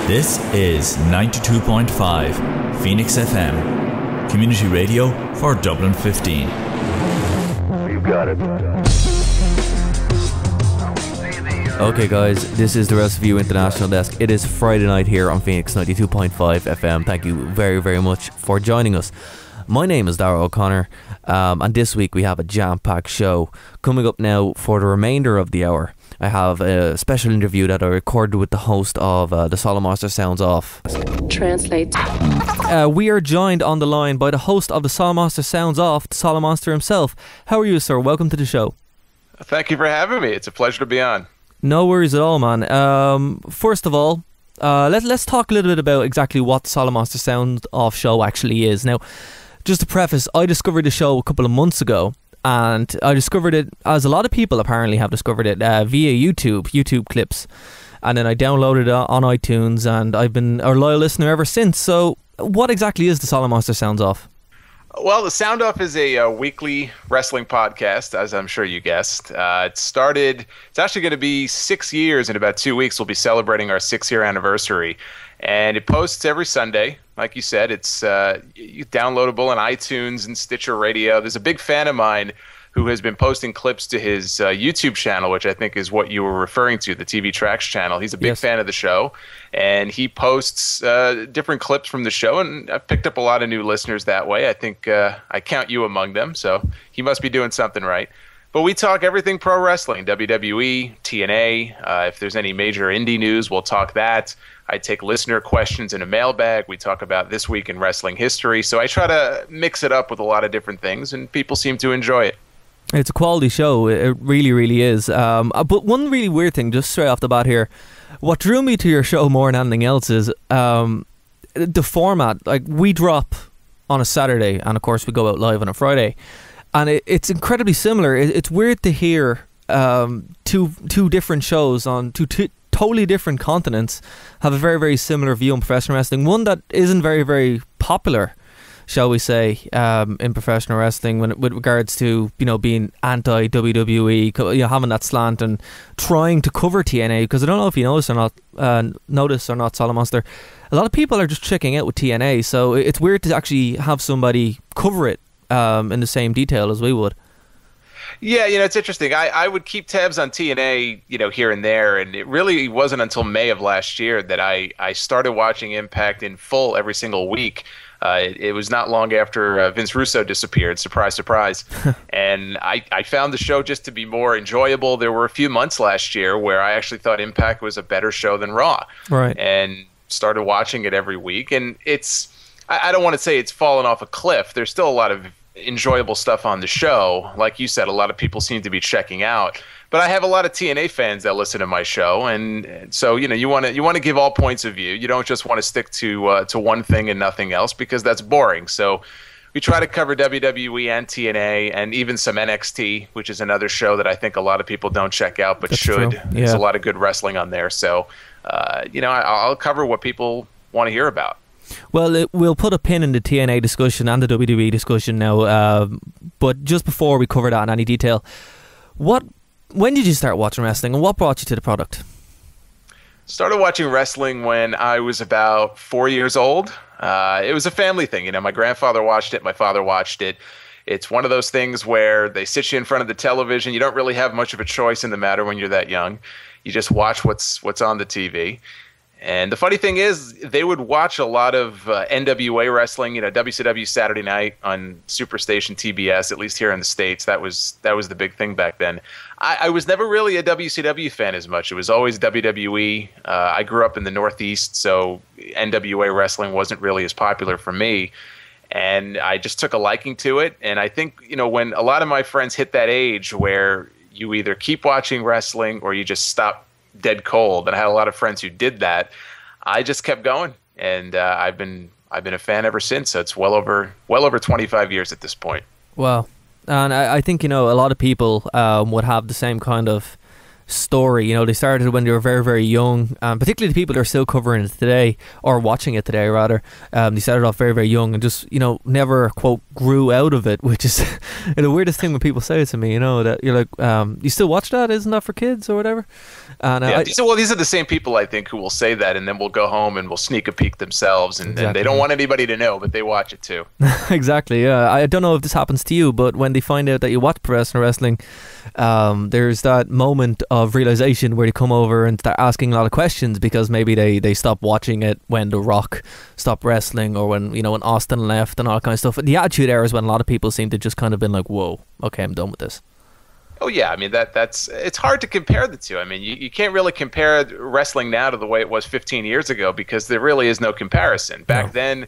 This is 92.5 Phoenix FM, community radio for Dublin 15. You got it. Okay guys, this is the Rest of You International Desk. It is Friday night here on Phoenix 92.5 FM. Thank you very, very much for joining us. My name is Darragh O'Connor, and this week we have a jam-packed show. Coming up now for the remainder of the hour, I have a special interview that I recorded with the host of the Solomonster Sounds Off. Translate. We are joined on the line by the host of the Solomonster Sounds Off, the Solomonster himself. How are you, sir? Welcome to the show. Thank you for having me. It's a pleasure to be on. No worries at all, man. First of all, let's talk a little bit about exactly what the Solomonster Sounds Off show actually is. Now, just to preface, I discovered the show a couple of months ago, and I discovered it, as a lot of people apparently have discovered it, via YouTube clips, and then I downloaded it on iTunes, and I've been a loyal listener ever since. So what exactly is the Solomonster Sounds Off? Well, the Sound Off is a weekly wrestling podcast, as I'm sure you guessed. It's actually going to be 6 years. In about 2 weeks, we'll be celebrating our 6-year anniversary. And it posts every Sunday. Like you said, it's downloadable on iTunes and Stitcher Radio. There's a big fan of mine who has been posting clips to his YouTube channel, which I think is what you were referring to, the TV Tracks channel. He's a big fan of the show, and he posts different clips from the show, and I've picked up a lot of new listeners that way. I think I count you among them, so he must be doing something right. But we talk everything pro wrestling, WWE, TNA. If there's any major indie news, we'll talk that. I take listener questions in a mailbag. We talk about this week in wrestling history. So I try to mix it up with a lot of different things, and people seem to enjoy it. It's a quality show. It really, really is. But one really weird thing, just straight off the bat here, what drew me to your show more than anything else is the format. Like, we drop on a Saturday, and of course we go out live on a Friday. And it's incredibly similar. It's weird to hear two different shows on two totally different continents have a very, very similar view on professional wrestling. One that isn't very, very popular, shall we say, in professional wrestling with regards to, being anti-WWE, having that slant and trying to cover TNA. Because I don't know if you notice or not, Solomonster, a lot of people are just checking out with TNA. So it's weird to actually have somebody cover it in the same detail as we would. Yeah, it's interesting. I would keep tabs on TNA, here and there, and it really wasn't until May of last year that I started watching Impact in full every single week. It was not long after Vince Russo disappeared, surprise, surprise, and I found the show just to be more enjoyable. There were a few months last year where I actually thought Impact was a better show than Raw, right? And started watching it every week, and I don't want to say it's fallen off a cliff. There's still a lot of enjoyable stuff on the show. Like you said, a lot of people seem to be checking out. But I have a lot of TNA fans that listen to my show, and so you want to give all points of view. You don't just want to stick to one thing and nothing else, because that's boring. So we try to cover WWE and TNA and even some NXT, which is another show that I think a lot of people don't check out but should. True. Yeah. There's a lot of good wrestling on there. So I'll cover what people want to hear about. Well, we'll put a pin in the TNA discussion and the WWE discussion now, but just before we cover that in any detail, when did you start watching wrestling, and what brought you to the product? Started watching wrestling when I was about 4 years old. It was a family thing. My grandfather watched it, my father watched it. It's one of those things where they sit you in front of the television. You don't really have much of a choice in the matter when you're that young. You just watch what's on the TV. And the funny thing is, they would watch a lot of NWA wrestling, WCW Saturday Night on Superstation TBS, at least here in the States. That was the big thing back then. I was never really a WCW fan as much. It was always WWE. I grew up in the Northeast, so NWA wrestling wasn't really as popular for me. And I just took a liking to it. And I think, when a lot of my friends hit that age where you either keep watching wrestling or you just stop dead cold, and I had a lot of friends who did that, I just kept going, and I've been a fan ever since. So it's well over 25 years at this point. Wow. And I think a lot of people would have the same kind of story. You know, they started when they were very, very young, particularly the people that are still covering it today, or watching it today rather. They started off very, very young and just, you know, never, quote, grew out of it, which is the weirdest thing when people say it to me, you know, that you're like, you still watch that? Isn't that for kids or whatever? And these are the same people, I think, who will say that and then will go home and will sneak a peek themselves, and they don't want anybody to know, but they watch it too. Exactly, yeah. I don't know if this happens to you, but when they find out that you watch professional wrestling, there's that moment of realization where they come over and start asking a lot of questions, because maybe they stopped watching it when The Rock stopped wrestling, or when, you know, when Austin left and all that kind of stuff. The Attitude Era is when a lot of people seem to just kind of been like, whoa, okay, I'm done with this. Oh yeah, I mean that's it's hard to compare the two. I mean, you can't really compare wrestling now to the way it was 15 years ago, because there really is no comparison. Back then,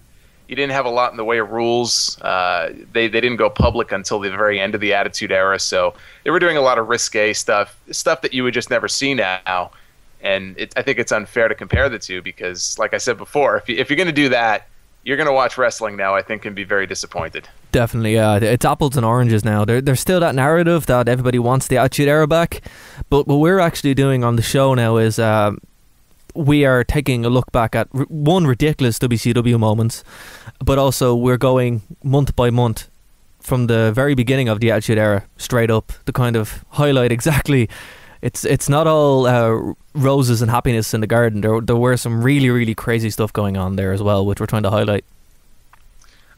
you didn't have a lot in the way of rules. They didn't go public until the very end of the Attitude Era, so they were doing a lot of risque stuff that you would just never see now. And I think it's unfair to compare the two, because, like I said before, if you're going to do that, you're going to watch wrestling now, I think, and be very disappointed. Definitely, yeah. It's apples and oranges now. There's still that narrative that everybody wants the Attitude Era back, but what we're actually doing on the show now is we are taking a look back at one, ridiculous WCW moments, but also we're going month by month from the very beginning of the Attitude Era straight up to kind of highlight exactly. It's not all roses and happiness in the garden. There were some really, really crazy stuff going on there as well, which we're trying to highlight.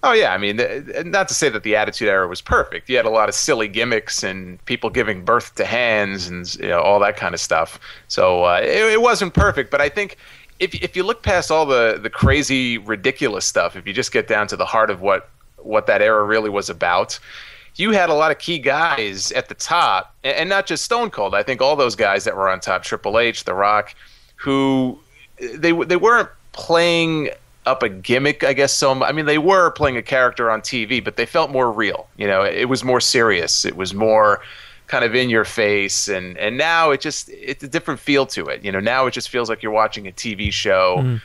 Oh yeah, I mean, not to say that the Attitude Era was perfect. You had a lot of silly gimmicks and people giving birth to hands and, you know, all that kind of stuff. So it wasn't perfect, but I think if you look past all the crazy, ridiculous stuff, if you just get down to the heart of what that era really was about, you had a lot of key guys at the top, and not just Stone Cold. I think all those guys that were on top, Triple H, The Rock, who they weren't playing up a gimmick, I guess. So I mean, they were playing a character on TV, but they felt more real. You know, it was more serious. It was more kind of in your face, and now it's a different feel to it. You know, now it just feels like you're watching a TV show.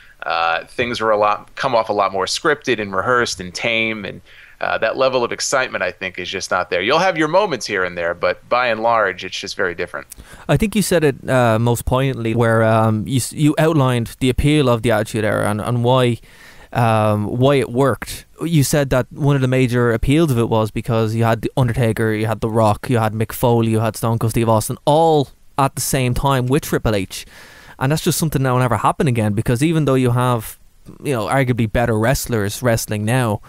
Things are come off a lot more scripted and rehearsed and tame, and that level of excitement, I think, is just not there. You'll have your moments here and there, but by and large, it's just very different. I think you said it most poignantly, where you outlined the appeal of the Attitude Era and why it worked. You said that one of the major appeals of it was because you had The Undertaker, you had The Rock, you had Mick Foley, you had Stone Cold Steve Austin, all at the same time with Triple H. And that's just something that will never happen again, because even though you have, you know, arguably better wrestlers wrestling now,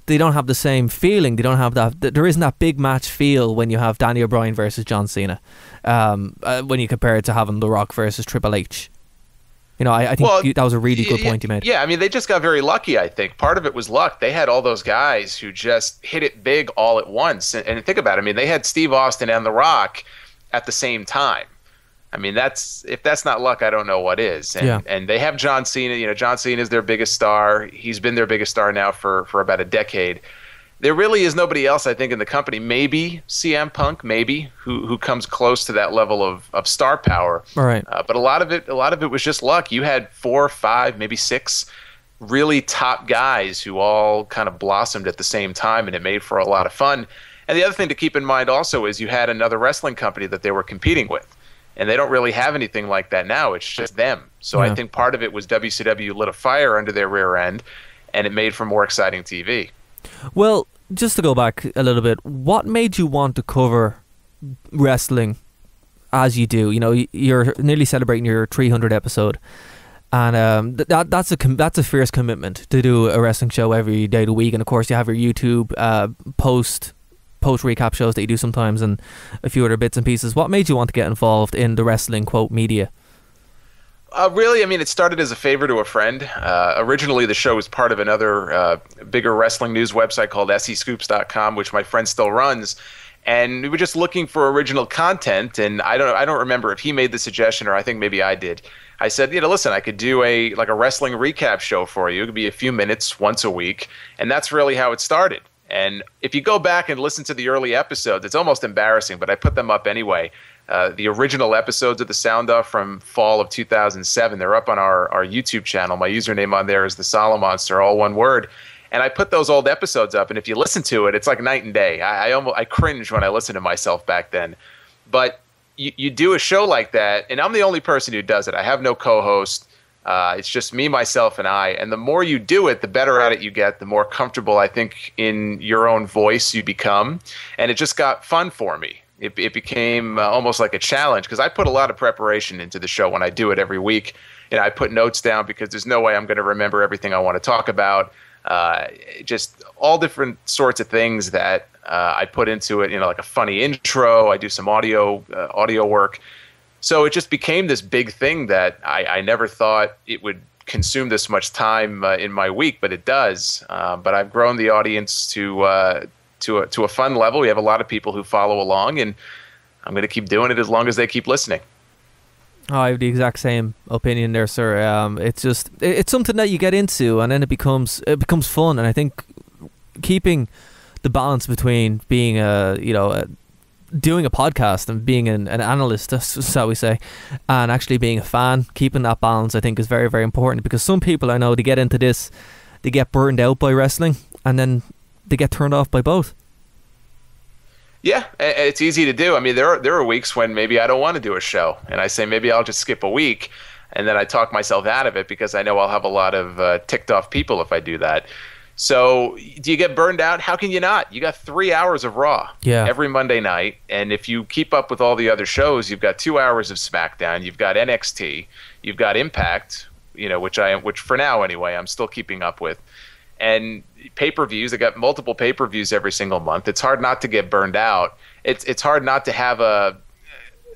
they don't have the same feeling. They don't have that. There isn't that big match feel when you have Danny O'Brien versus John Cena. When you compare it to having The Rock versus Triple H. You know, I think that was a really good point you made. Yeah, I mean, they just got very lucky, I think. Part of it was luck. They had all those guys who just hit it big all at once. And think about it. I mean, they had Steve Austin and The Rock at the same time. I mean, if that's not luck, I don't know what is. And they have John Cena. You know, John Cena is their biggest star. He's been their biggest star now for about a decade. There really is nobody else, I think, in the company. Maybe CM Punk, who comes close to that level of star power. All right. But a lot of it was just luck. You had 4, 5, maybe 6 really top guys who all kind of blossomed at the same time, and it made for a lot of fun. And the other thing to keep in mind also is you had another wrestling company that they were competing with. And they don't really have anything like that now. It's just them. So I think part of it was WCW lit a fire under their rear end, and it made for more exciting TV. Well, just to go back a little bit, what made you want to cover wrestling as you do? You know, you're nearly celebrating your 300th episode, and that's a fierce commitment to do a wrestling show every day of the week. And of course, you have your YouTube post recap shows that you do sometimes, and a few other bits and pieces. What made you want to get involved in the wrestling, quote, media? Really, I mean, it started as a favor to a friend. Originally, the show was part of another bigger wrestling news website called SEScoops.com, which my friend still runs. And we were just looking for original content, and I don't remember if he made the suggestion or I think maybe I did. I said, you know, listen, I could do a wrestling recap show for you. It could be a few minutes once a week, and that's really how it started. And if you go back and listen to the early episodes, it's almost embarrassing, but I put them up anyway. The original episodes of the Sound Off from fall of 2007, they're up on our YouTube channel. My username on there is the Solomonster, all one word. And I put those old episodes up, and if you listen to it, it's like night and day. I cringe when I listen to myself back then. But you do a show like that, and I'm the only person who does it. I have no co-host. It's just me, myself, and I. And the more you do it, the better at it you get, the more comfortable I think in your own voice you become. And it just got fun for me. It became almost like a challenge because I put a lot of preparation into the show when I do it every week. I put notes down because there's no way I'm going to remember everything I want to talk about. Just all different sorts of things that I put into it, like a funny intro. I do some audio work. So it just became this big thing that I never thought it would consume this much time in my week, but it does. But I've grown the audience to a fun level. We have a lot of people who follow along, and I'm going to keep doing it as long as they keep listening. Oh, I have the exact same opinion there, sir. It's something that you get into, and then it becomes fun. And I think keeping the balance between being doing a podcast and being an analyst, that's how we say, and actually being a fan, keeping that balance, I think, is very, very important. Because some people I know, they get into this, they get burned out by wrestling, and then they get turned off by both. Yeah, it's easy to do. I mean, there are weeks when maybe I don't want to do a show, and I say maybe I'll just skip a week, and then I talk myself out of it because I know I'll have a lot of ticked off people if I do that. So do you get burned out? How can you not? You got 3 hours of Raw every Monday night, and if you keep up with all the other shows, you've got 2 hours of SmackDown, you've got NXT, you've got Impact, which for now anyway, I'm still keeping up with. And pay-per-views, I got multiple pay-per-views every single month. It's hard not to get burned out. It's hard not to have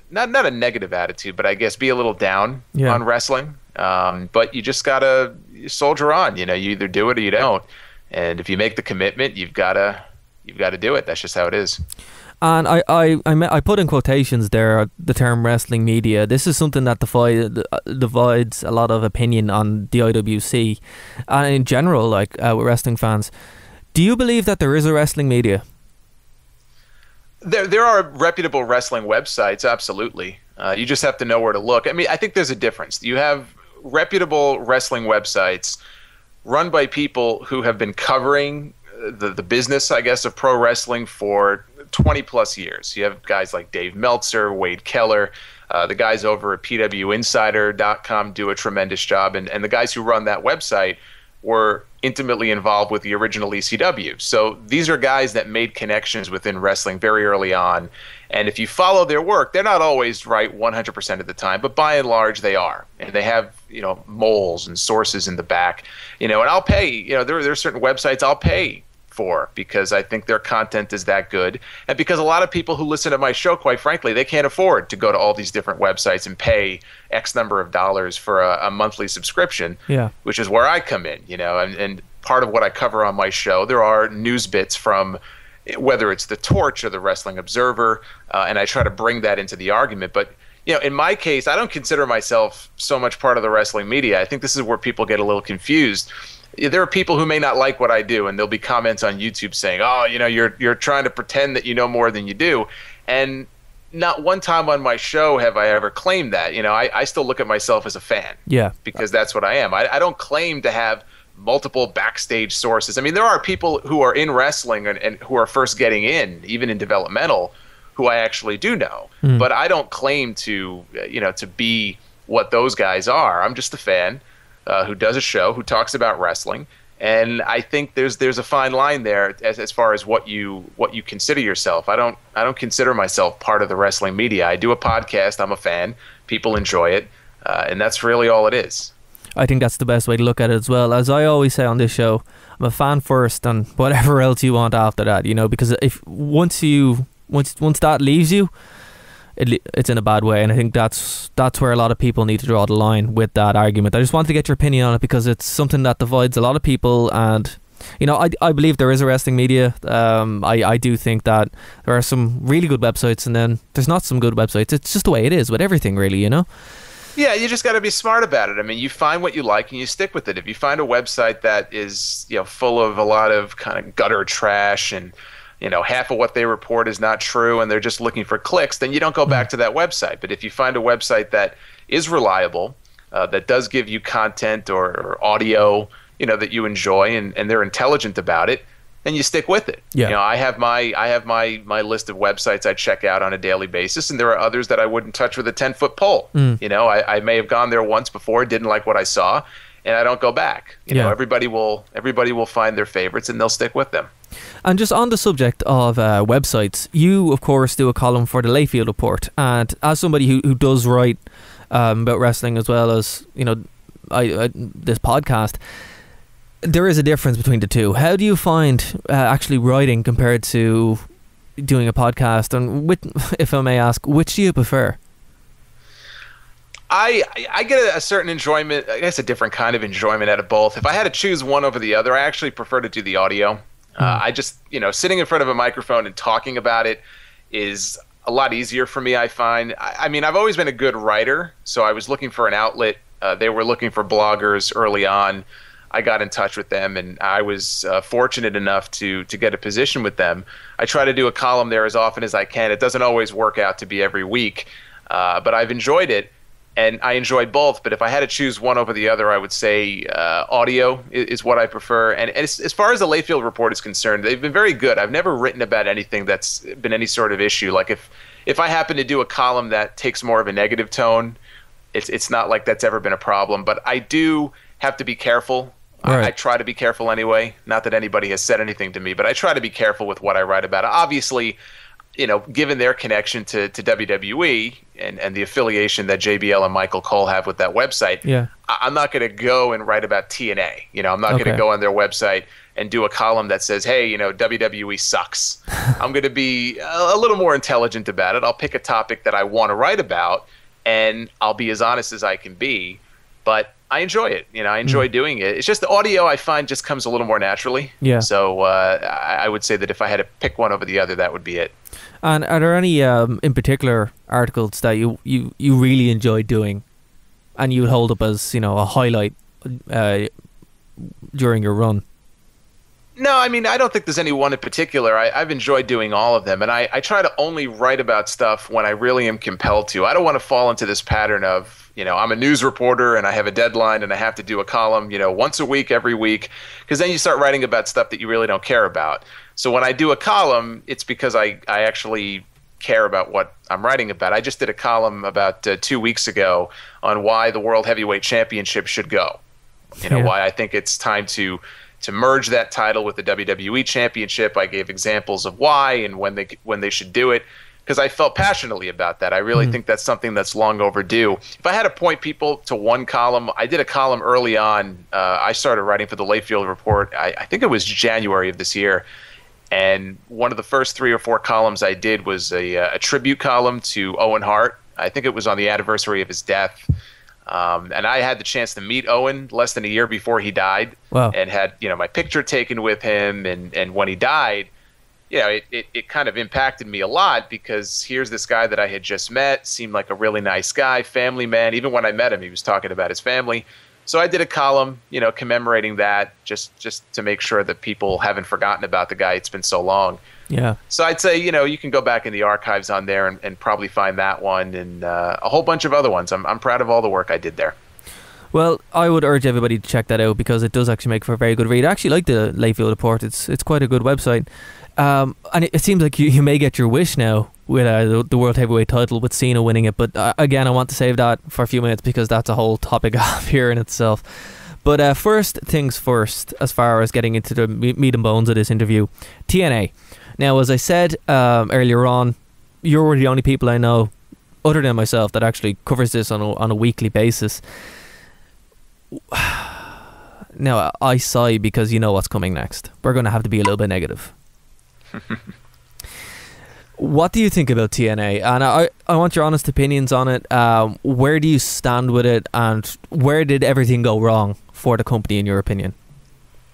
not a negative attitude, but I guess be a little down on wrestling. But you just gotta soldier on. You either do it or you don't. And if you make the commitment, you've gotta do it. That's just how it is. And I put in quotations there the term wrestling media. This is something that divides a lot of opinion on the IWC and in general, with wrestling fans. Do you believe that there is a wrestling media? There are reputable wrestling websites, absolutely. You just have to know where to look. I mean, I think there's a difference. You have reputable wrestling websites run by people who have been covering the business, I guess, of pro wrestling for 20 plus years. You have guys like Dave Meltzer, Wade Keller, the guys over at pwinsider.com do a tremendous job, and the guys who run that website were intimately involved with the original ECW. So these are guys that made connections within wrestling very early on, and if you follow their work, they're not always right 100% of the time, but by and large they are, and they have moles and sources in the back, and I'll pay. There are certain websites I'll pay for because I think their content is that good, and because a lot of people who listen to my show, quite frankly, they can't afford to go to all these different websites and pay X number of dollars for a monthly subscription, which is where I come in, and part of what I cover on my show, there are news bits from whether it's the Torch or the Wrestling Observer, and I try to bring that into the argument. But in my case, I don't consider myself so much part of the wrestling media. I think this is where people get a little confused. There are people who may not like what I do, and there'll be comments on YouTube saying, "Oh, you're trying to pretend that you know more than you do." And not one time on my show have I ever claimed that. I still look at myself as a fan. Yeah. Because that's what I am. I don't claim to have multiple backstage sources. I mean, there are people who are in wrestling and who are first getting in, even in developmental, who I actually do know. But I don't claim to be what those guys are. I'm just a fan who does a show, who talks about wrestling, and I think there's a fine line there as far as what you consider yourself. I don't consider myself part of the wrestling media. I do a podcast. I'm a fan. People enjoy it, and that's really all it is. I think that's the best way to look at it as well. As I always say on this show, I'm a fan first, and whatever else you want after that. Because if once that leaves you, it's in a bad way, and I think that's where a lot of people need to draw the line with that argument. I just wanted to get your opinion on it because it's something that divides a lot of people, and I believe there is a wrestling media. I do think that there are some really good websites, and then there's not some good websites. It's just the way it is with everything, really. Yeah, you just got to be smart about it. I mean, you find what you like and you stick with it. If you find a website that is full of a lot of kind of gutter trash and half of what they report is not true and they're just looking for clicks, then you don't go back to that website. But if you find a website that is reliable, that does give you content or audio, that you enjoy and they're intelligent about it, and you stick with it. Yeah. You know, I have my list of websites I check out on a daily basis, and there are others that I wouldn't touch with a 10-foot pole. You know, I may have gone there once before, didn't like what I saw, and I don't go back. You know, everybody will find their favorites and they'll stick with them. And just on the subject of websites, you of course do a column for the Layfield Report, and as somebody who does write about wrestling as well as, you know, I this podcast, there is a difference between the two. How do you find actually writing compared to doing a podcast? And if I may ask, which do you prefer? I get a certain enjoyment, I guess a different kind of enjoyment out of both. If I had to choose one over the other, I actually prefer to do the audio. I just, you know, sitting in front of a microphone and talking about it is a lot easier for me, I find. I mean, I've always been a good writer, so I was looking for an outlet. They were looking for bloggers early on. I got in touch with them, and I was fortunate enough to get a position with them. I try to do a column there as often as I can. It doesn't always work out to be every week, but I've enjoyed it, and I enjoy both. But if I had to choose one over the other, I would say audio is what I prefer. And as far as the Layfield Report is concerned, they've been very good. I've never written about anything that's been any sort of issue. Like if I happen to do a column that takes more of a negative tone, it's not like that's ever been a problem. But I do have to be careful. Right. I try to be careful anyway. Not that anybody has said anything to me, but I try to be careful with what I write about. Obviously, you know, given their connection to WWE and the affiliation that JBL and Michael Cole have with that website, I'm not going to go and write about TNA. You know, I'm not going to go on their website and do a column that says, hey, you know, WWE sucks. I'm going to be a little more intelligent about it. I'll pick a topic that I want to write about, and I'll be as honest as I can be. But I enjoy it. You know, I enjoy doing it. It's just the audio I find just comes a little more naturally. Yeah. So I would say that if I had to pick one over the other, that would be it. And are there any in particular articles that you really enjoy doing and you would hold up as, you know, a highlight during your run? No, I mean, I don't think there's any one in particular. I've enjoyed doing all of them, and I try to only write about stuff when I really am compelled to. I don't want to fall into this pattern of, you know, I'm a news reporter and I have a deadline and I have to do a column, you know, once a week, every week, because then you start writing about stuff that you really don't care about. So when I do a column, it's because I actually care about what I'm writing about. I just did a column about 2 weeks ago on why the World Heavyweight Championship should go. You know, why I think it's time to merge that title with the WWE Championship. I gave examples of why and when they should do it, because I felt passionately about that. I really think that's something that's long overdue. If I had to point people to one column, I did a column early on. I started writing for the Layfield Report, I think it was January of this year. And one of the first 3 or 4 columns I did was a tribute column to Owen Hart. I think it was on the anniversary of his death. And I had the chance to meet Owen less than a year before he died. Wow. And had, you know, my picture taken with him. And when he died, you know, it kind of impacted me a lot, because here's this guy that I had just met, seemed like a really nice guy, family man. Even when I met him, he was talking about his family. So I did a column, you know, commemorating that, just to make sure that people haven't forgotten about the guy. It's been so long. Yeah. So I'd say, you know, you can go back in the archives on there and probably find that one and a whole bunch of other ones. I'm proud of all the work I did there. Well, I would urge everybody to check that out, because it does actually make for a very good read. I actually like the Layfield Report. It's quite a good website. And it seems like you may get your wish now with the World Heavyweight title, with Cena winning it. But again, I want to save that for a few minutes, because that's a whole topic here in itself. But first things first, as far as getting into the meat and bones of this interview, TNA. Now, as I said earlier on, you're the only people I know, other than myself, that actually covers this on a weekly basis. Now, I sigh, because you know what's coming next. We're going to have to be a little bit negative. What do you think about TNA? And I want your honest opinions on it. Where do you stand with it, and where did everything go wrong for the company, in your opinion?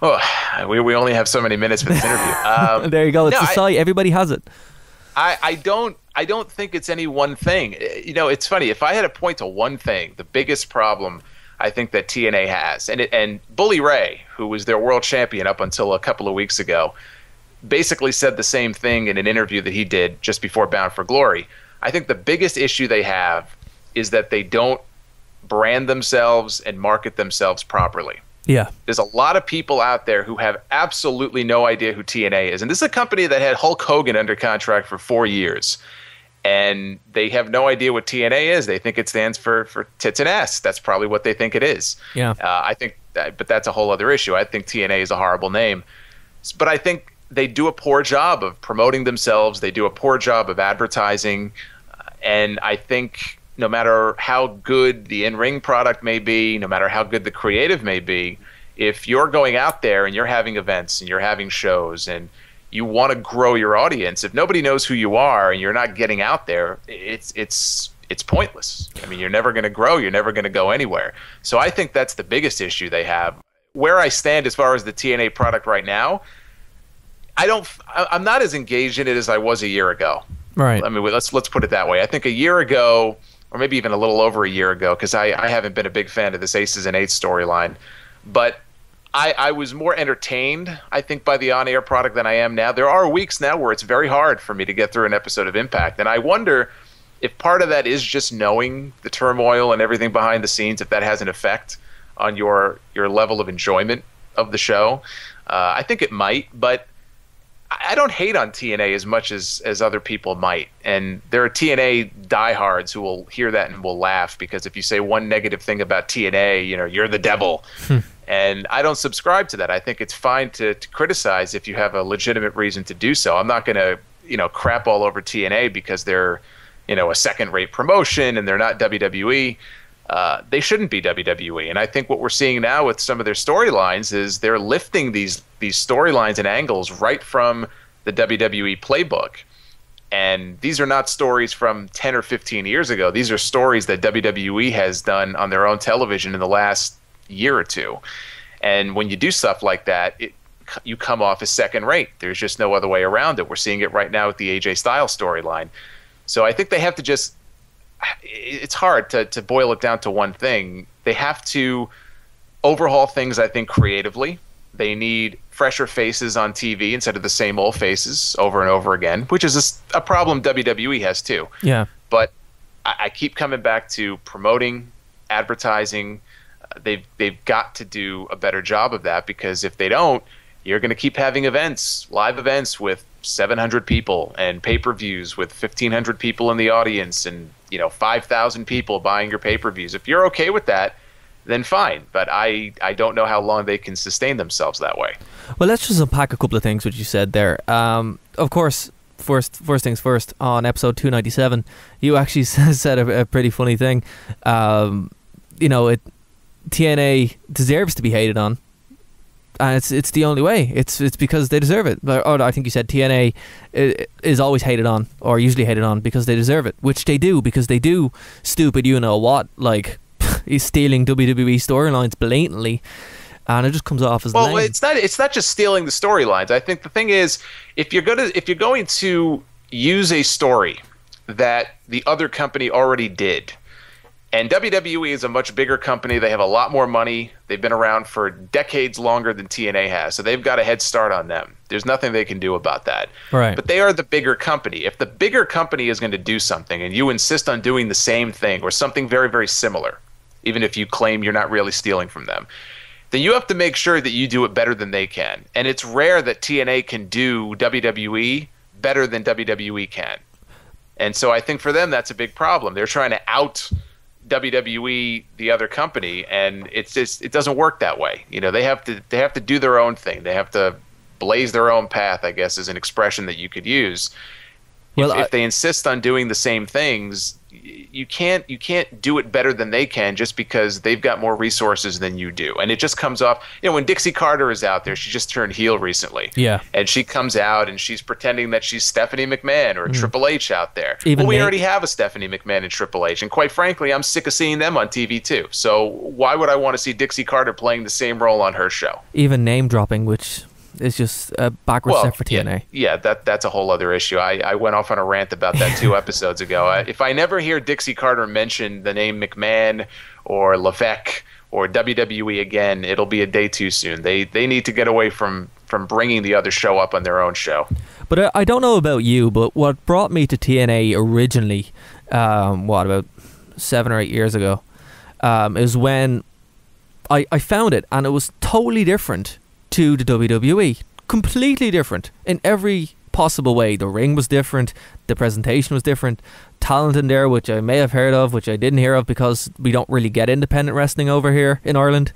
Oh, we only have so many minutes for this interview. There you go. It's a sigh. Everybody has it. I don't think it's any one thing. You know, it's funny. If I had to point to one thing, the biggest problem I think that TNA has, and Bully Ray, who was their world champion up until a couple of weeks ago, basically said the same thing in an interview that he did just before Bound for Glory. I think the biggest issue they have is that they don't brand themselves and market themselves properly. Yeah. There's a lot of people out there who have absolutely no idea who TNA is. And this is a company that had Hulk Hogan under contract for 4 years. And they have no idea what TNA is. They think it stands for tits and ass. That's probably what they think it is. Yeah. But that's a whole other issue. I think TNA is a horrible name. But I think they do a poor job of promoting themselves. They do a poor job of advertising. And I think no matter how good the in-ring product may be, no matter how good the creative may be, if you're going out there and you're having events and you're having shows and you want to grow your audience, if nobody knows who you are and you're not getting out there, it's pointless. I mean, you're never going to grow. You're never going to go anywhere. So I think that's the biggest issue they have. Where I stand as far as the TNA product right now, I'm not as engaged in it as I was a year ago. Right. I mean, let's put it that way. I think a year ago, or maybe even a little over a year ago, because I haven't been a big fan of this Aces and Eights storyline, but I was more entertained, I think, by the on-air product than I am now. There are weeks now where it's very hard for me to get through an episode of Impact, and I wonder if part of that is just knowing the turmoil and everything behind the scenes, if that has an effect on your level of enjoyment of the show. I think it might, but I don't hate on TNA as much as other people might. And there are TNA diehards who will hear that and will laugh, because if you say one negative thing about TNA, you're the devil. And I don't subscribe to that. I think it's fine to criticize if you have a legitimate reason to do so. I'm not going to, crap all over TNA because they're, a second-rate promotion and they're not WWE. They shouldn't be WWE. And I think what we're seeing now with some of their storylines is they're lifting these storylines and angles right from the WWE playbook. And these are not stories from 10 or 15 years ago. These are stories that WWE has done on their own television in the last year or two. And when you do stuff like that, you come off as second rate. There's just no other way around it. We're seeing it right now with the AJ Styles storyline. So I think they have to just, it's hard to boil it down to one thing. They have to overhaul things, I think, creatively. They need fresher faces on TV instead of the same old faces over and over again, which is a problem WWE has too. Yeah. But I keep coming back to promoting, advertising. They've got to do a better job of that, because if they don't, you're going to keep having live events with 700 people and pay-per-views with 1,500 people in the audience and 5,000 people buying your pay-per-views. If you're okay with that, then fine. But I don't know how long they can sustain themselves that way. Well, let's just unpack a couple of things which you said there. Of course, first things first, on episode 297, you actually said a pretty funny thing. TNA deserves to be hated on, and it's the only way. It's because they deserve it. Or I think you said TNA is always hated on, or usually hated on, because they deserve it, which they do, because they do stupid what, like he's stealing WWE storylines blatantly, and it just comes off as lame. It's not just stealing the storylines. I think the thing is, if you're going to use a story that the other company already did. And WWE is a much bigger company. They have a lot more money. They've been around for decades longer than TNA has. So they've got a head start on them. There's nothing they can do about that. Right. But they are the bigger company. If the bigger company is going to do something and you insist on doing the same thing or something very, very similar, even if you claim you're not really stealing from them, then you have to make sure that you do it better than they can. And it's rare that TNA can do WWE better than WWE can. And so I think for them, that's a big problem. They're trying to out WWE, the other company, and it doesn't work that way. They have to do their own thing. They have to blaze their own path, I guess, is an expression that you could use. Well, if they insist on doing the same things, you can't do it better than they can just because they've got more resources than you do. And it just comes off, when Dixie Carter is out there, she just turned heel recently. Yeah. And she comes out and she's pretending that she's Stephanie McMahon or Triple H out there. We already have a Stephanie McMahon and Triple H. And quite frankly, I'm sick of seeing them on TV too. So why would I want to see Dixie Carter playing the same role on her show? Even name dropping, which is just a backward step for TNA. Yeah, that's a whole other issue. I went off on a rant about that 2 episodes ago. If I never hear Dixie Carter mention the name McMahon or Levesque or WWE again, it'll be a day too soon. They need to get away from bringing the other show up on their own show. But I don't know about you, but what brought me to TNA originally, about 7 or 8 years ago, is when I found it, and it was totally different to the WWE. Completely different in every possible way. The ring was different, the presentation was different, talent in there which I may have heard of, which I didn't hear of because we don't really get independent wrestling over here in Ireland.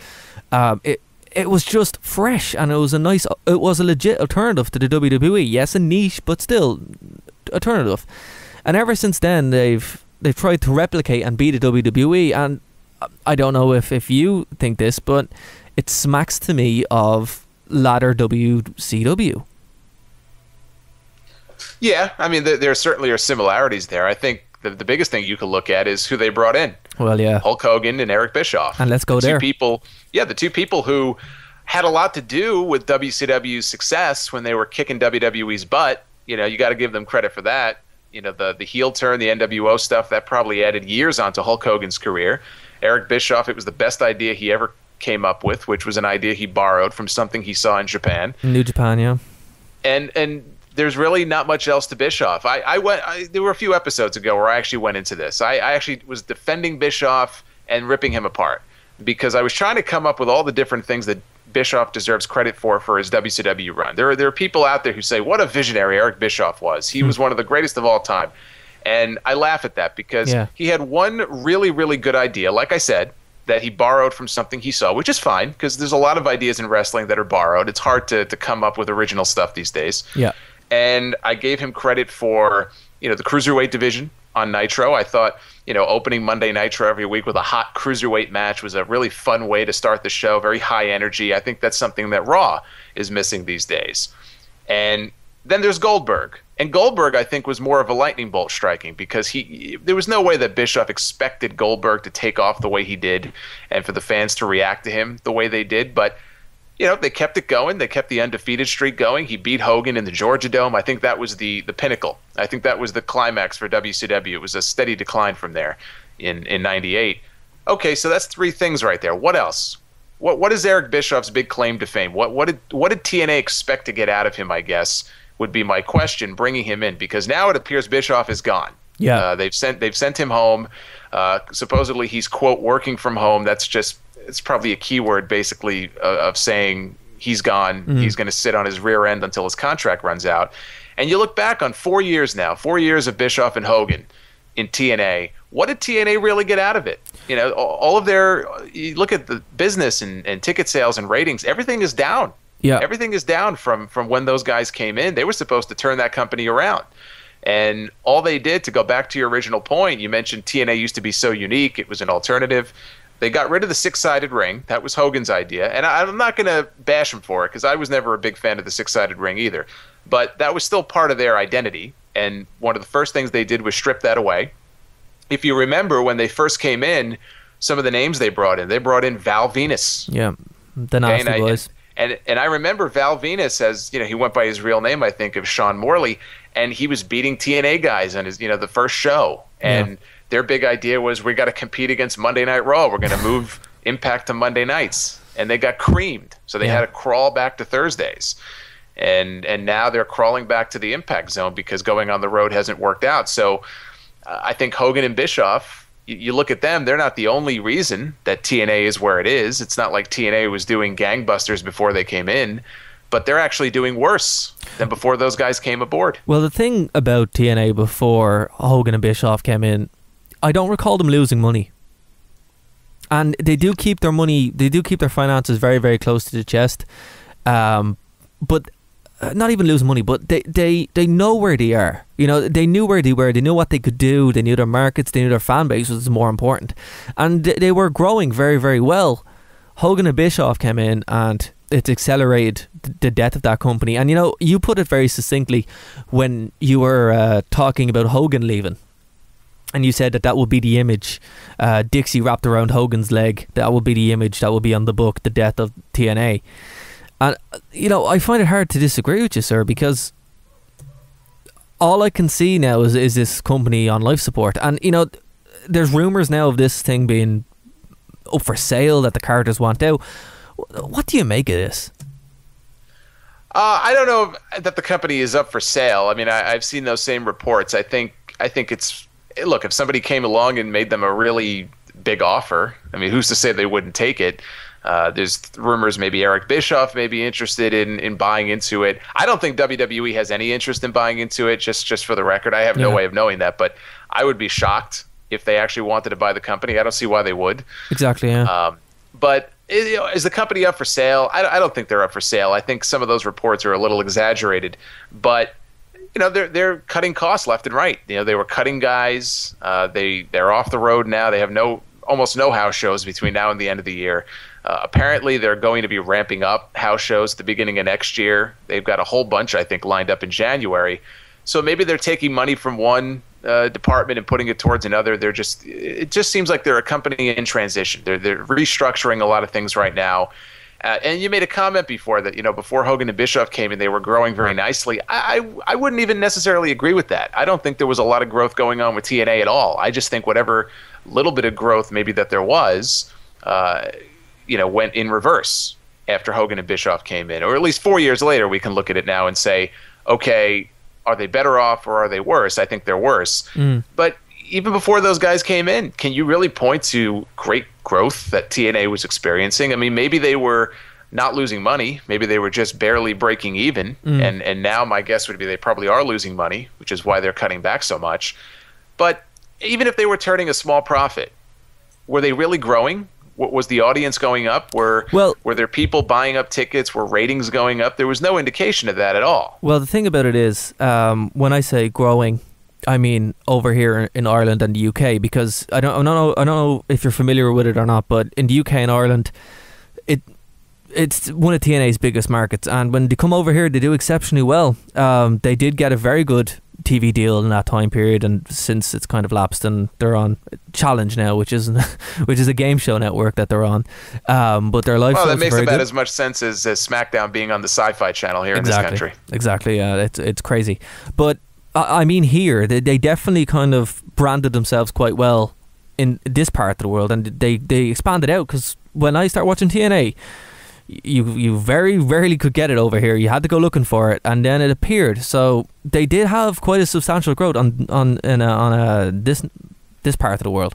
It was just fresh, and it was a legit alternative to the WWE. Yes, a niche, but still alternative. And ever since then, they've tried to replicate and be the WWE. And I don't know if you think this, but it smacks to me of ladder WCW. Yeah, I mean, there certainly are similarities there. I think the biggest thing you could look at is who they brought in. Well, yeah. Hulk Hogan and Eric Bischoff. And let's go there. The two people who had a lot to do with WCW's success when they were kicking WWE's butt. You know, you got to give them credit for that. You know, the heel turn, the NWO stuff, that probably added years onto Hulk Hogan's career. Eric Bischoff, it was the best idea he ever came up with, which was an idea he borrowed from something he saw in Japan. New Japan, yeah. And there's really not much else to Bischoff. There were a few episodes ago where I actually went into this. I actually was defending Bischoff and ripping him apart because I was trying to come up with all the different things that Bischoff deserves credit for his WCW run. There are people out there who say, what a visionary Eric Bischoff was. He was one of the greatest of all time. And I laugh at that because he had one really, really good idea, like I said, that he borrowed from something he saw, which is fine because there's a lot of ideas in wrestling that are borrowed. It's hard to come up with original stuff these days. Yeah. And I gave him credit for, the cruiserweight division on Nitro. I thought, opening Monday Nitro every week with a hot cruiserweight match was a really fun way to start the show, very high energy. I think that's something that Raw is missing these days. And then there's Goldberg. And Goldberg, I think, was more of a lightning bolt striking because there was no way that Bischoff expected Goldberg to take off the way he did and for the fans to react to him the way they did. But they kept it going. They kept the undefeated streak going. He beat Hogan in the Georgia Dome. I think that was the pinnacle. I think that was the climax for WCW. It was a steady decline from there in 98. Okay, so that's three things right there. What else? What is Eric Bischoff's big claim to fame? What did TNA expect to get out of him, I guess, would be my question, bringing him in. Because now it appears Bischoff is gone. Yeah. They've sent him home. Supposedly he's, quote, working from home. That's just... It's probably a keyword, basically, of saying he's gone. Mm-hmm. He's going to sit on his rear end until his contract runs out. And you look back on 4 years now, 4 years of Bischoff and Hogan in TNA. What did TNA really get out of it? All of you look at the business and ticket sales and ratings, everything is down. Yeah. Everything is down from when those guys came in. They were supposed to turn that company around. And all they did, to go back to your original point, you mentioned TNA used to be so unique. It was an alternative. They got rid of the six-sided ring. That was Hogan's idea. And I'm not going to bash him for it because I was never a big fan of the six-sided ring either. But that was still part of their identity. And one of the first things they did was strip that away. If you remember, when they first came in, some of the names they brought in Val Venus. Yeah, the Nasty Boys. And I remember Val Venus as, he went by his real name, I think, of Sean Morley. And he was beating TNA guys on his, the first show. And their big idea was, we got to compete against Monday Night Raw. We're going to move Impact to Monday nights. And they got creamed. So they had to crawl back to Thursdays. And now they're crawling back to the Impact zone because going on the road hasn't worked out. So I think Hogan and Bischoff, you look at them, they're not the only reason that TNA is where it is. It's not like TNA was doing gangbusters before they came in. But they're actually doing worse than before those guys came aboard. Well, the thing about TNA before Hogan and Bischoff came in, I don't recall them losing money. And they do keep their money, they do keep their finances very, very close to the chest. But not even losing money, but they know where they are. They knew where they were. They knew what they could do. They knew their markets. They knew their fan base was more important. And they were growing very, very well. Hogan and Bischoff came in and it's accelerated the death of that company. And you put it very succinctly when you were talking about Hogan leaving. And you said that would be the image, Dixie wrapped around Hogan's leg. That would be the image that would be on the book, the death of TNA. And, I find it hard to disagree with you, sir, because all I can see now is this company on life support. And, there's rumours now of this thing being up for sale, that the Carters want out. What do you make of this? I don't know that the company is up for sale. I mean, I've seen those same reports. I think it's... Look, if somebody came along and made them a really big offer, I mean, who's to say they wouldn't take it? There's rumors maybe Eric Bischoff may be interested in buying into it. I don't think WWE has any interest in buying into it, just for the record. I have no way of knowing that, but I would be shocked if they actually wanted to buy the company. I don't see why they would. Exactly, yeah. But is the company up for sale? I don't think they're up for sale. I think some of those reports are a little exaggerated, but they're cutting costs left and right. They were cutting guys. They're off the road now. They have almost no house shows between now and the end of the year. Apparently, they're going to be ramping up house shows at the beginning of next year. They've got a whole bunch, I think, lined up in January. So maybe they're taking money from one department and putting it towards another. It just seems like they're a company in transition. They're restructuring a lot of things right now. And you made a comment before that, before Hogan and Bischoff came in, they were growing very nicely. I wouldn't even necessarily agree with that. I don't think there was a lot of growth going on with TNA at all. I just think whatever little bit of growth maybe that there was, went in reverse after Hogan and Bischoff came in. Or at least 4 years later, we can look at it now and say, okay, are they better off or are they worse? I think they're worse. But even before those guys came in, can you really point to great growth that TNA was experiencing? I mean, maybe they were not losing money. Maybe they were just barely breaking even. And now my guess would be they probably are losing money, which is why they're cutting back so much. But even if they were turning a small profit, were they really growing? Was the audience going up? Were there people buying up tickets? Were ratings going up? There was no indication of that at all. Well, the thing about it is, when I say growing, I mean over here in Ireland and the UK, because I don't know if you're familiar with it or not, but in the UK and Ireland, it's one of TNA's biggest markets, and when they come over here, they do exceptionally well. They did get a very good TV deal in that time period, and since it's kind of lapsed, and they're on Challenge now, which is a game show network that they're on. But their life that makes about as much sense as SmackDown being on the Sci-Fi Channel here in this country. Exactly. Yeah, it's crazy. But I mean, here they definitely kind of branded themselves quite well in this part of the world, and they expanded out, because when I start watching TNA, you very rarely could get it over here. You had to go looking for it, and then it appeared. So they did have quite a substantial growth on this part of the world.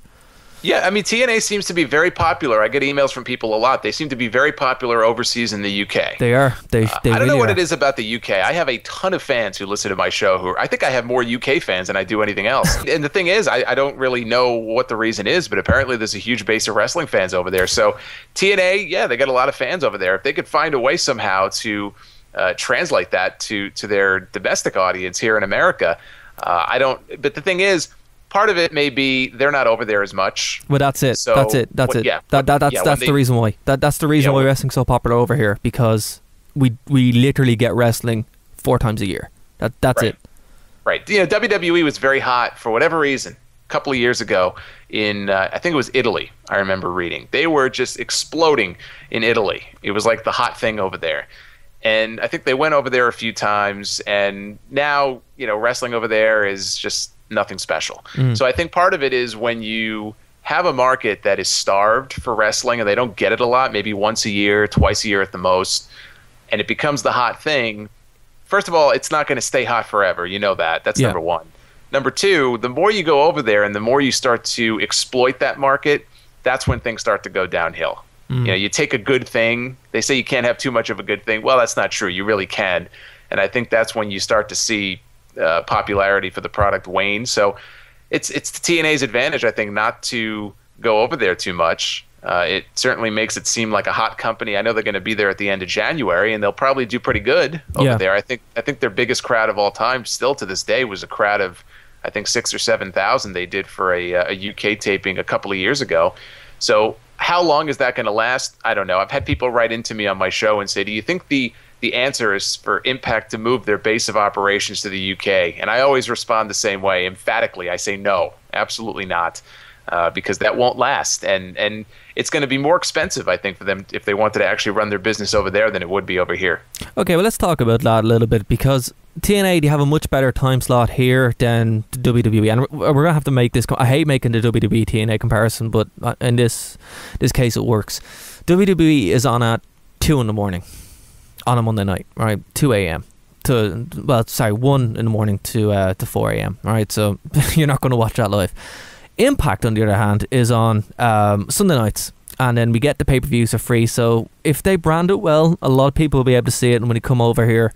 Yeah, I mean, TNA seems to be very popular. I get emails from people a lot. They seem to be very popular overseas in the UK. They are. They I don't really know what are. it is about the UK. I have a ton of fans who listen to my show. I think I have more UK fans than I do anything else. And the thing is, I don't really know what the reason is, but apparently there's a huge base of wrestling fans over there. So TNA, yeah, they got a lot of fans over there. If they could find a way somehow to translate that to their domestic audience here in America, but the thing is, part of it may be they're not over there as much. Well, that's it. So, that's it. That's the reason why. That's the reason why wrestling's so popular over here, because we literally get wrestling 4 times a year. That's it. Right. WWE was very hot for whatever reason a couple of years ago in I think it was Italy. I remember reading they were just exploding in Italy. It was like the hot thing over there. And I think they went over there a few times, and now wrestling over there is just nothing special. So I think part of it is when you have a market that is starved for wrestling and they don't get it a lot, maybe once a year, twice a year at the most, and it becomes the hot thing. First of all, it's not going to stay hot forever. You know that. That's number one. Number two, the more you go over there and the more you start to exploit that market, that's when things start to go downhill. You take a good thing. They say you can't have too much of a good thing. Well, that's not true. You really can. And I think that's when you start to see popularity for the product wane. So it's to TNA's advantage, I think, not to go over there too much. It certainly makes it seem like a hot company. I know they're going to be there at the end of January, and they'll probably do pretty good over there. I think their biggest crowd of all time, still to this day, was a crowd of I think 6,000 or 7,000 they did for a UK taping a couple of years ago. So how long is that going to last? I don't know. I've had people write into me on my show and say, do you think the answer is for Impact to move their base of operations to the UK? And I always respond the same way. Emphatically, I say no, absolutely not, because that won't last. And it's going to be more expensive, I think, for them if they wanted to actually run their business over there than it would be over here. Okay, well, let's talk about that a little bit, because TNA, they have a much better time slot here than WWE, and we're going to have to make this. I hate making the WWE TNA comparison, but in this case it works. WWE is on at 2 in the morning on a Monday night, right? 2 a.m. 1 in the morning to 4 a.m. Right, so you're not going to watch that live. Impact, on the other hand, is on Sunday nights and then we get the pay-per-views for free. So if they brand it well, a lot of people will be able to see it, and when they come over here,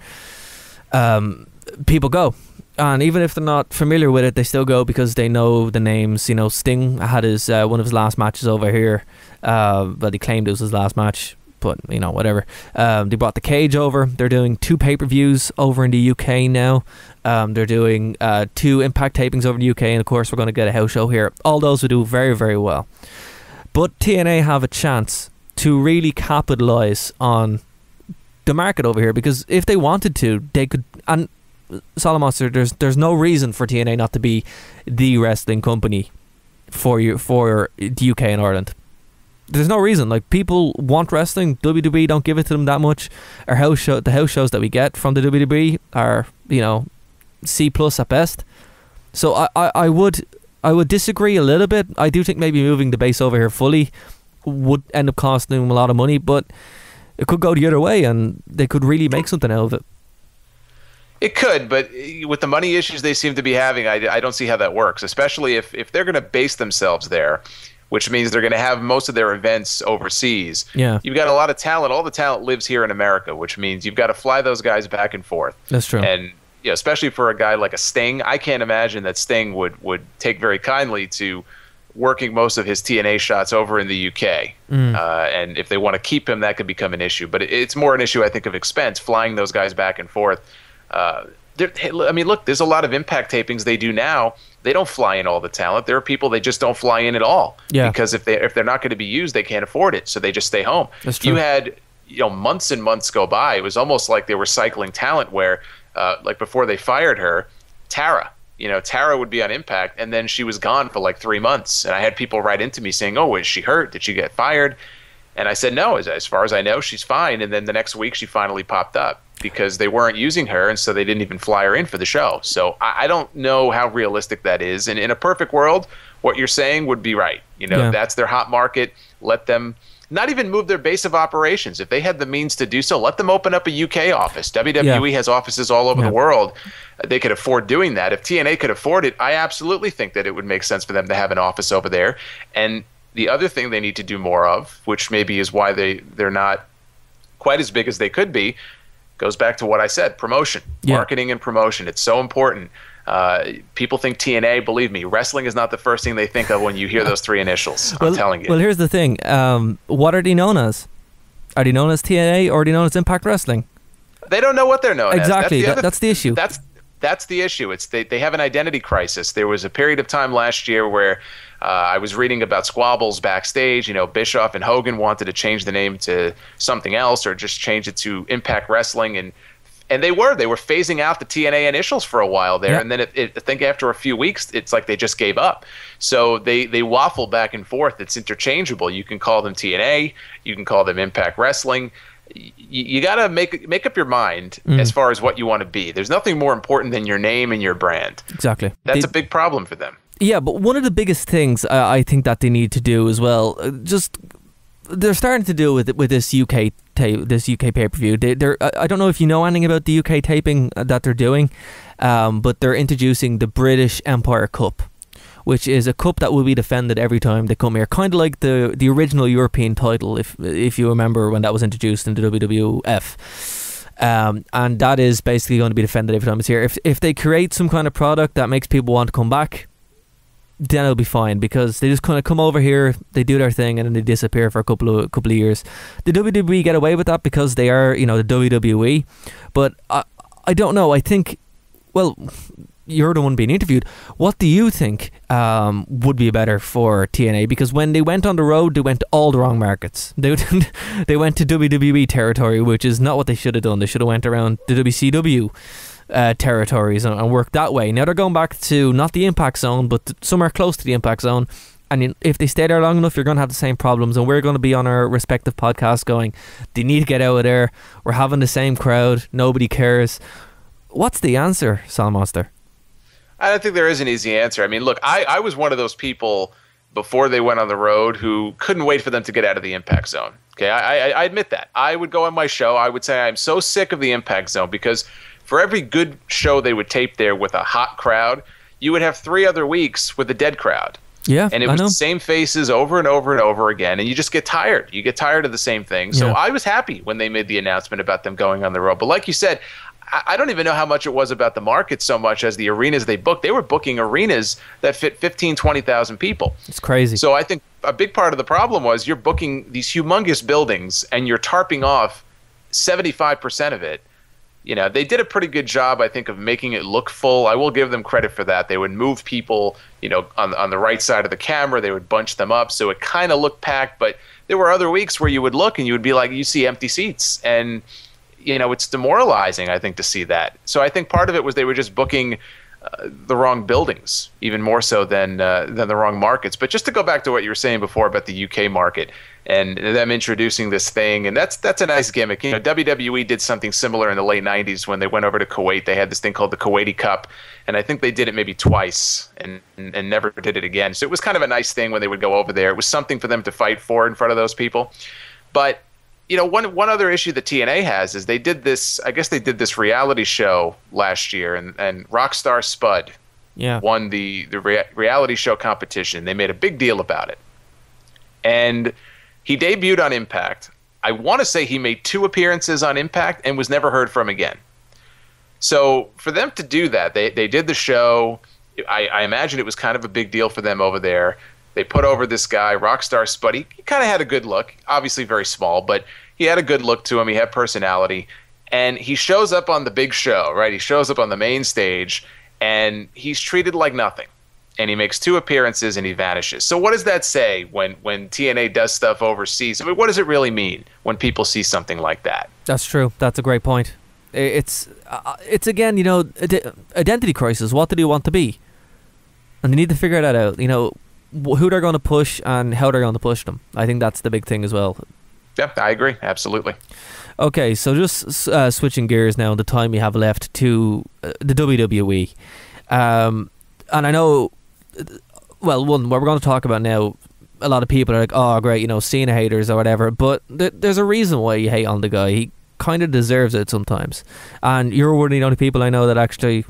people go. And even if they're not familiar with it, they still go because they know the names. You know, Sting had his one of his last matches over here. But he claimed it was his last match, but you know, whatever. They brought the Cage over. They're doing 2 pay-per-views over in the UK now. They're doing 2 Impact tapings over in the UK, and of course we're going to get a house show here. All those will do very, very well. But TNA have a chance to really capitalise on the market over here, because if they wanted to, they could. And Solomonster, there's no reason for TNA not to be the wrestling company for the UK and Ireland. There's no reason. Like, people want wrestling. WWE don't give it to them that much. The house shows that we get from the WWE are, you know, C+ at best. So I would disagree a little bit. I do think maybe moving the base over here fully would end up costing them a lot of money, but it could go the other way and they could really make something out of it. It could, but with the money issues they seem to be having, I don't see how that works, especially if they're going to base themselves there, which means they're going to have most of their events overseas. Yeah. You've got a lot of talent. All the talent lives here in America, which means you've got to fly those guys back and forth. That's true. And you know, especially for a guy like a Sting, I can't imagine that Sting would take very kindly to working most of his TNA shots over in the UK. And if they want to keep him, that could become an issue. But it's more an issue, I think, of expense, flying those guys back and forth. I mean, look, there's a lot of Impact tapings they do now. They don't fly in all the talent. There are people they just don't fly in at all. Yeah. Because if they're not going to be used, they can't afford it, so they just stay home. That's true. You had, you know, months and months go by. It was almost like they were cycling talent where, like before they fired her, Tara would be on Impact, and then she was gone for like 3 months. And I had people write into me saying, "Oh, is she hurt? Did she get fired?" And I said, "No, as far as I know, she's fine." And then the next week, she finally popped up because they weren't using her, and so they didn't even fly her in for the show. So I don't know how realistic that is. And in a perfect world, what you're saying would be right. You know, that's their hot market. Let them not even move their base of operations. If they had the means to do so, let them open up a UK office. WWE has offices all over the world. They could afford doing that. If TNA could afford it, I absolutely think that it would make sense for them to have an office over there. And the other thing they need to do more of, which maybe is why they're not quite as big as they could be, goes back to what I said, promotion, marketing and promotion. It's so important. People think TNA, believe me, wrestling is not the first thing they think of when you hear those 3 initials. I'm telling you. Well, here's the thing. What are they known as? Are they known as TNA or are they known as Impact Wrestling? They don't know what they're known as. Exactly. That's the issue. That's the issue. They have an identity crisis. There was a period of time last year where I was reading about squabbles backstage. You know, Bischoff and Hogan wanted to change the name to something else or just change it to Impact Wrestling, and they were phasing out the TNA initials for a while there, and then I think after a few weeks, it's like they just gave up. So they waffle back and forth. It's interchangeable. You can call them TNA, you can call them Impact Wrestling. You got to make up your mind as far as what you want to be. There's nothing more important than your name and your brand. Exactly. That's a big problem for them. Yeah, but one of the biggest things I think that they need to do as well, they're starting to do with this UK pay-per-view. I don't know if you know anything about the UK taping that they're doing, but they're introducing the British Empire Cup, which is a cup that will be defended every time they come here, kind of like the original European title, if you remember when that was introduced in the WWF. And that is basically going to be defended every time it's here. If they create some kind of product that makes people want to come back, then it'll be fine, because they just kind of come over here, they do their thing, and then they disappear for a couple of years. The WWE get away with that because they are, you know, the WWE. But I don't know. I think, well, you're the one being interviewed. What do you think would be better for TNA? Because when they went on the road, they went to all the wrong markets. They went to WWE territory, which is not what they should have done. They should have went around the WCW territories and worked that way. Now they're going back to not the Impact Zone, but somewhere close to the Impact Zone. And if they stay there long enough, you're going to have the same problems. And we're going to be on our respective podcasts going, they need to get out of there. We're having the same crowd. Nobody cares. What's the answer, Solomonster? I don't think there is an easy answer. I mean, look, I was one of those people before they went on the road who couldn't wait for them to get out of the Impact Zone. Okay, I admit that. I would go on my show, I would say I'm so sick of the Impact Zone, because for every good show they would tape there with a hot crowd, you would have 3 other weeks with a dead crowd. Yeah, and it I was know. the same faces over and over and over again, and you just get tired. You get tired of the same thing. So Yeah. I was happy when they made the announcement about them going on the road. But like you said, I don't even know how much it was about the market so much as the arenas they booked. They were booking arenas that fit 15, 20,000 people. It's crazy. So I think a big part of the problem was you're booking these humongous buildings and you're tarping off 75% of it. You know, they did a pretty good job, I think, of making it look full. I will give them credit for that. They would move people, you know, on the right side of the camera. They would bunch them up so it kind of looked packed. But there were other weeks where you would look and you would be like, you see empty seats. And, you know, it's demoralizing, I think, to see that. So I think part of it was they were just booking the wrong buildings, even more so than the wrong markets. But just to go back to what you were saying before about the UK market and them introducing this thing, and that's a nice gimmick. You know, WWE did something similar in the late 90s when they went over to Kuwait. They had this thing called the Kuwaiti Cup, and I think they did it maybe twice and never did it again. So it was kind of a nice thing when they would go over there. It was something for them to fight for in front of those people. But you know, one other issue that TNA has is they did this. I guess they did this reality show last year, and Rockstar Spud won the reality show competition. They made a big deal about it, and he debuted on Impact. I want to say he made 2 appearances on Impact and was never heard from again. So for them to do that, they did the show. I imagine it was kind of a big deal for them over there. They put over this guy, Rockstar Spud. He kind of had a good look, obviously very small, but he had a good look to him. He had personality. And he shows up on the big show, right? He shows up on the main stage, and he's treated like nothing. And he makes 2 appearances, and he vanishes. So what does that say when TNA does stuff overseas? I mean, what does it really mean when people see something like that? That's true. That's a great point. It's again, you know, identity crisis. What do they want to be? And they need to figure that out, you know, who they're going to push and how they're going to push them. I think that's the big thing as well. Yeah, I agree. Absolutely. Okay, so just switching gears now, the time we have left to the WWE. And I know, well, what we're going to talk about now, a lot of people are like, oh, great, you know, Cena haters or whatever. But there's a reason why you hate on the guy. He kind of deserves it sometimes. And you're one of the only people I know that actually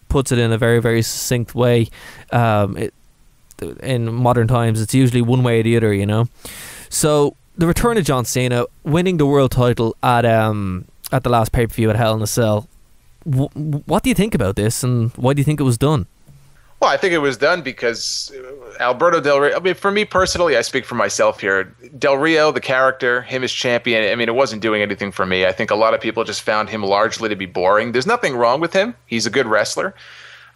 puts it in a very, very succinct way. In modern times, it's usually one way or the other, you know. So the return of John Cena, winning the world title at the last pay-per-view at Hell in a Cell. What do you think about this, and why do you think it was done? Well, I think it was done because Alberto Del Rio, I mean, for me personally, I speak for myself here. Del Rio, the character, him as champion, I mean, it wasn't doing anything for me. I think a lot of people just found him largely to be boring. There's nothing wrong with him. He's a good wrestler.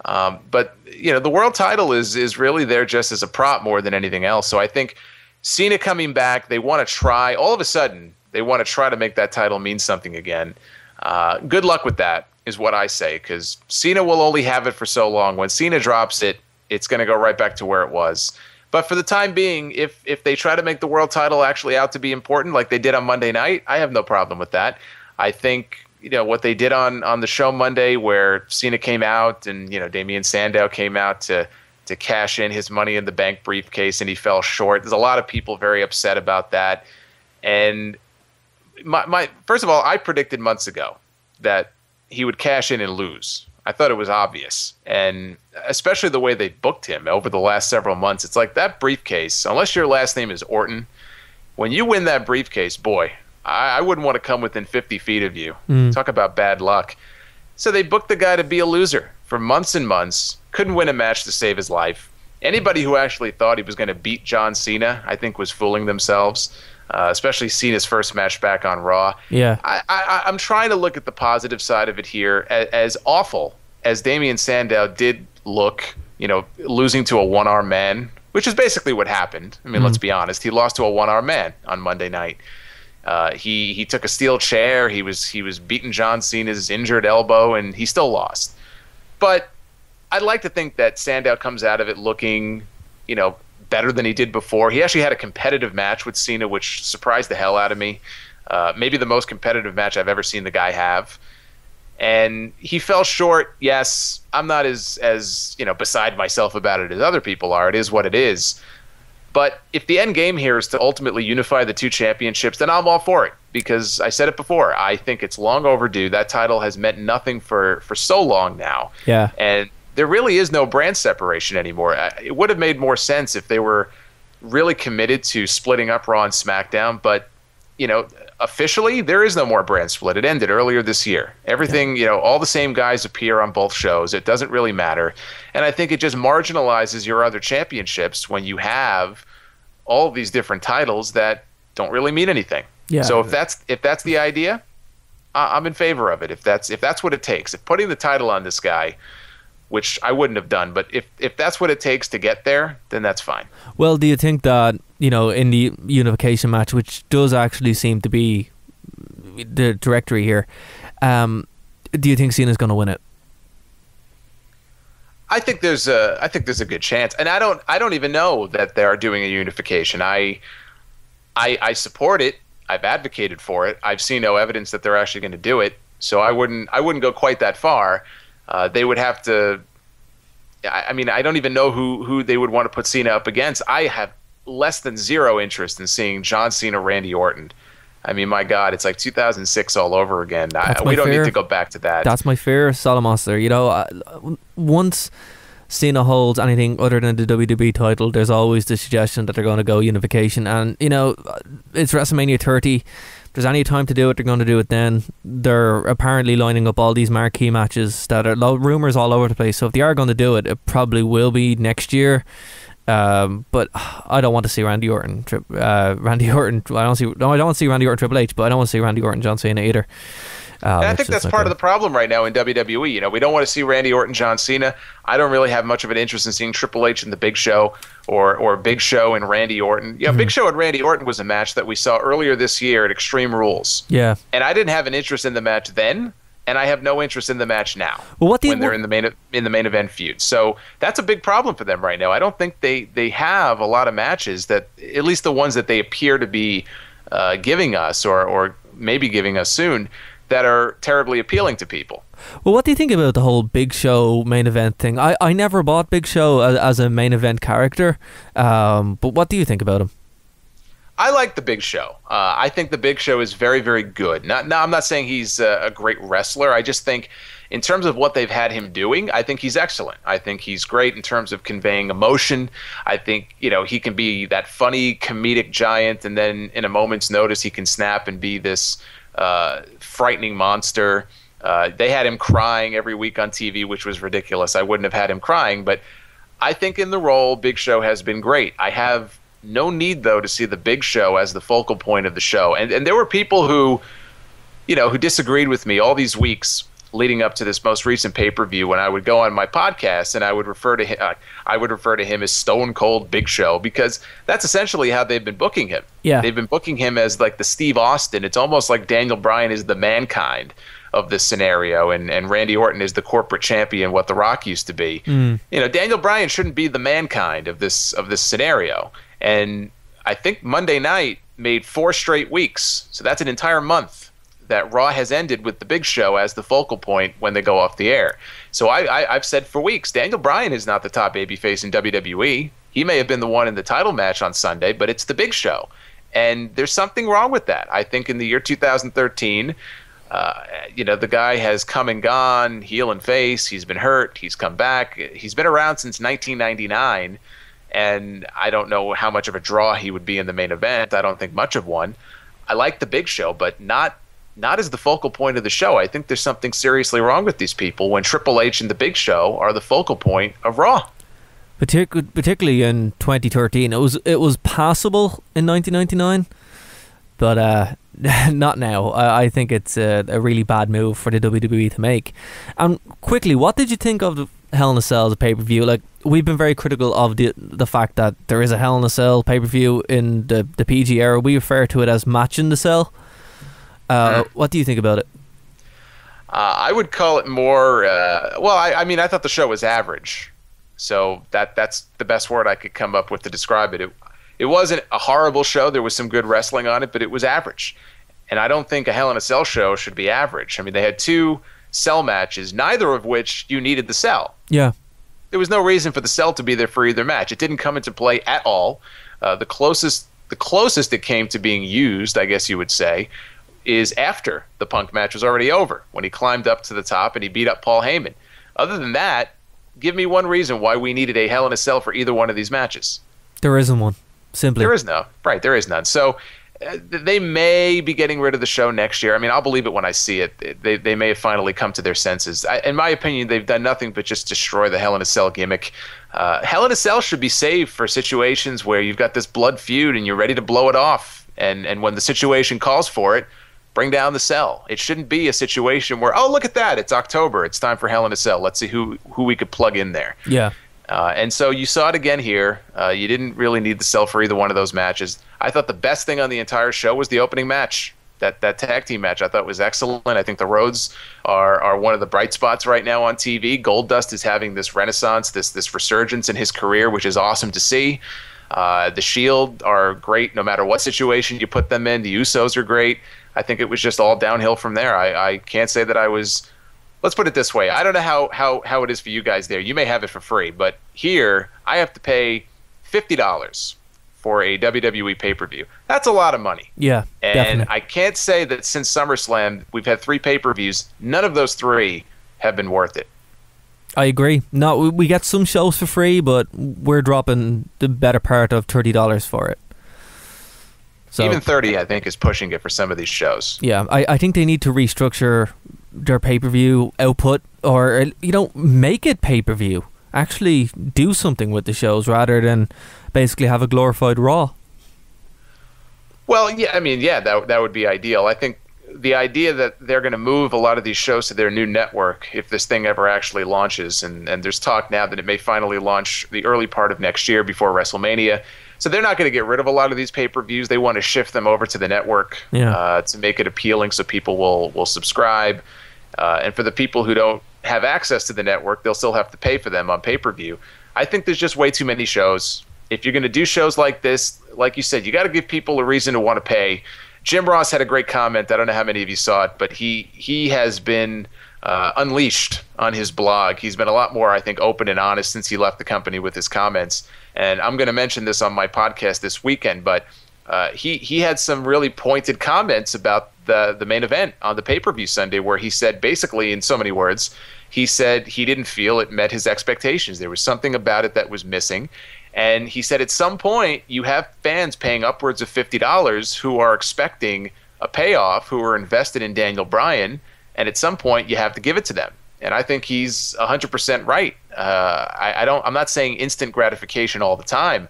But, you know, the world title is really there just as a prop more than anything else. So I think Cena coming back, they want to try, all of a sudden, they want to try to make that title mean something again. Good luck with that is what I say, because Cena will only have it for so long. When Cena drops it, it's going to go right back to where it was. But for the time being, if they try to make the world title actually out to be important like they did on Monday night, I have no problem with that. I think, you know, what they did on the show Monday where Cena came out and, you know, Damian Sandow came out to cash in his Money in the Bank briefcase and he fell short. There's a lot of people very upset about that. And my first of all, I predicted months ago that he would cash in and lose. I thought it was obvious. And especially the way they booked him over the last several months. It's like that briefcase, unless your last name is Orton, when you win that briefcase, boy, I wouldn't want to come within 50 feet of you. Talk about bad luck. So they booked the guy to be a loser for months and months. Couldn't win a match to save his life. Anybody who actually thought he was going to beat John Cena, I think, was fooling themselves. Especially Cena's first match back on Raw. Yeah, I'm trying to look at the positive side of it here. As awful as Damian Sandow did look, you know, losing to a one-arm man, which is basically what happened. I mean, let's be honest. He lost to a one-arm man on Monday night. He took a steel chair. He was beating John Cena's injured elbow, and he still lost. But I'd like to think that Sandow comes out of it looking, you know, better than he did before. He actually had a competitive match with Cena, which surprised the hell out of me. Maybe the most competitive match I've ever seen the guy have. And he fell short. Yes, I'm not as you know, beside myself about it as other people are. It is what it is. But if the end game here is to ultimately unify the 2 championships, then I'm all for it. Because I said it before, I think it's long overdue. That title has meant nothing for so long now. Yeah. And there really is no brand separation anymore. It would have made more sense if they were really committed to splitting up Raw and SmackDown, but officially there is no more brand split. It ended earlier this year. Everything, all the same guys appear on both shows. It doesn't really matter. And I think it just marginalizes your other championships when you have all of these different titles that don't really mean anything. Yeah. So if that's the idea, I'm in favor of it. If that's what it takes. If putting the title on this guy, which I wouldn't have done, but if that's what it takes to get there, then that's fine. Well, do you think that, in the unification match, which does actually seem to be the directory here, do you think Cena's going to win it? I think there's a good chance, and I don't even know that they are doing a unification. I support it. I've advocated for it. I've seen no evidence that they're actually going to do it, so I wouldn't go quite that far. They would have to. I mean, I don't even know who they would want to put Cena up against. I have less than zero interest in seeing John Cena, Randy Orton. I mean, my God, it's like 2006 all over again. We don't need to go back to that. That's my fear, Solomonster. Once Cena holds anything other than the WWE title, there's always the suggestion that they're going to go unification. And, it's WrestleMania 30. If there's any time to do it, they're going to do it then. They're apparently lining up all these marquee matches that are rumours all over the place. So if they are going to do it, it probably will be next year. But I don't want to see Randy Orton. I don't want to see Randy Orton Triple H, but I don't want to see Randy Orton John Cena either. And I think that's part of the problem right now in WWE. We don't want to see Randy Orton, John Cena. I don't really have much of an interest in seeing Triple H and the Big Show or Big Show and Randy Orton. Big Show and Randy Orton was a match that we saw earlier this year at Extreme Rules. Yeah. And I didn't have an interest in the match then, and I have no interest in the match now. Well, they're in the main event feud. So that's a big problem for them right now. I don't think they have a lot of matches that, at least the ones that they appear to be giving us or maybe giving us soon, that are terribly appealing to people. Well, what do you think about the whole Big Show main event thing? I never bought Big Show as a main event character, but what do you think about him? I like the Big Show. I think the Big Show is very, very good. Now, I'm not saying he's a great wrestler. I just think in terms of what they've had him doing, I think he's excellent. I think he's great in terms of conveying emotion. I think, he can be that funny comedic giant, and then in a moment's notice, he can snap and be this frightening monster. They had him crying every week on TV, which was ridiculous. I wouldn't have had him crying, but I think in the role, Big Show has been great. I have no need, though, to see the Big Show as the focal point of the show. And there were people who disagreed with me all these weeks leading up to this most recent pay-per-view when I would go on my podcast and I would refer to him as Stone Cold Big Show, because that's essentially how they've been booking him. Yeah. They've been booking him as like the Steve Austin. It's almost like Daniel Bryan is the Mankind of this scenario, and Randy Orton is the corporate champion, what The Rock used to be. Daniel Bryan shouldn't be the Mankind of this scenario. And I think Monday night made 4 straight weeks. So that's an entire month that Raw has ended with the Big Show as the focal point when they go off the air. So I've said for weeks, Daniel Bryan is not the top babyface in WWE. He may have been the one in the title match on Sunday, but it's the Big Show. And there's something wrong with that. I think in the year 2013, the guy has come and gone, heel and face. He's been hurt. He's come back. He's been around since 1999. And I don't know how much of a draw he would be in the main event. I don't think much of one. I like the Big Show, but not as the focal point of the show. I think there's something seriously wrong with these people when Triple H and the Big Show are the focal point of Raw. Particularly in 2013, it was passable in 1999, but not now. I think it's a really bad move for the WWE to make. And quickly, what did you think of the Hell in a Cell as a pay-per-view? Like, we've been very critical of the fact that there is a Hell in a Cell pay-per-view in the PG era. We refer to it as Match in the Cell. What do you think about it? I would call it more. I thought the show was average, so that's the best word I could come up with to describe it. It wasn't a horrible show. There was some good wrestling on it, but it was average. And I don't think a Hell in a Cell show should be average. I mean, they had 2 cell matches, neither of which you needed the cell. Yeah. There was no reason for the cell to be there for either match. It didn't come into play at all. The closest it came to being used, I guess you would say, is after the Punk match was already over, when he climbed up to the top and he beat up Paul Heyman. Other than that, give me one reason why we needed a Hell in a Cell for either one of these matches. There isn't one. Simply. There is no. Right, there is none. So they may be getting rid of the show next year. I mean, I'll believe it when I see it. They may have finally come to their senses. In my opinion, they've done nothing but just destroy the Hell in a Cell gimmick. Hell in a Cell should be saved for situations where you've got this blood feud and you're ready to blow it off. And when the situation calls for it, bring down the cell. It shouldn't be a situation where, oh, look at that, it's October, it's time for Hell in a Cell. Let's see who we could plug in there. Yeah. And so you saw it again here. You didn't really need the cell for either one of those matches. I thought the best thing on the entire show was the opening match. That tag team match I thought was excellent. I think the Rhodes are one of the bright spots right now on TV. Goldust is having this renaissance, this resurgence in his career, which is awesome to see. The Shield are great no matter what situation you put them in. The Usos are great. I think it was just all downhill from there. I can't say that I was... Let's put it this way. I don't know how it is for you guys there. You may have it for free, but here I have to pay $50 for a WWE pay-per-view. That's a lot of money. Yeah, and definitely. I can't say that since SummerSlam we've had 3 pay-per-views. None of those 3 have been worth it. I agree. No, we get some shows for free, but we're dropping the better part of $30 for it. So, even 30, I think, is pushing it for some of these shows. Yeah, I think they need to restructure their pay-per-view output, or make it pay-per-view. Actually do something with the shows rather than basically have a glorified Raw. Well, yeah, I mean, yeah, that would be ideal. I think the idea that they're going to move a lot of these shows to their new network if this thing ever actually launches, and there's talk now that it may finally launch the early part of next year before WrestleMania. So they're not going to get rid of a lot of these pay-per-views. They want to shift them over to the network to make it appealing so people will subscribe. And for the people who don't have access to the network, they'll still have to pay for them on pay-per-view. I think there's just way too many shows. If you're going to do shows like this, like you said, you got to give people a reason to want to pay. Jim Ross had a great comment. I don't know how many of you saw it, but he has been unleashed on his blog. He's been a lot more, I think, open and honest since he left the company with his comments. And I'm going to mention this on my podcast this weekend, but he had some really pointed comments about the main event on the pay-per-view Sunday, where he said, basically in so many words, he said he didn't feel it met his expectations. There was something about it that was missing. And he said at some point you have fans paying upwards of $50 who are expecting a payoff, who are invested in Daniel Bryan, and at some point you have to give it to them. And I think he's 100% right. I'm not saying instant gratification all the time,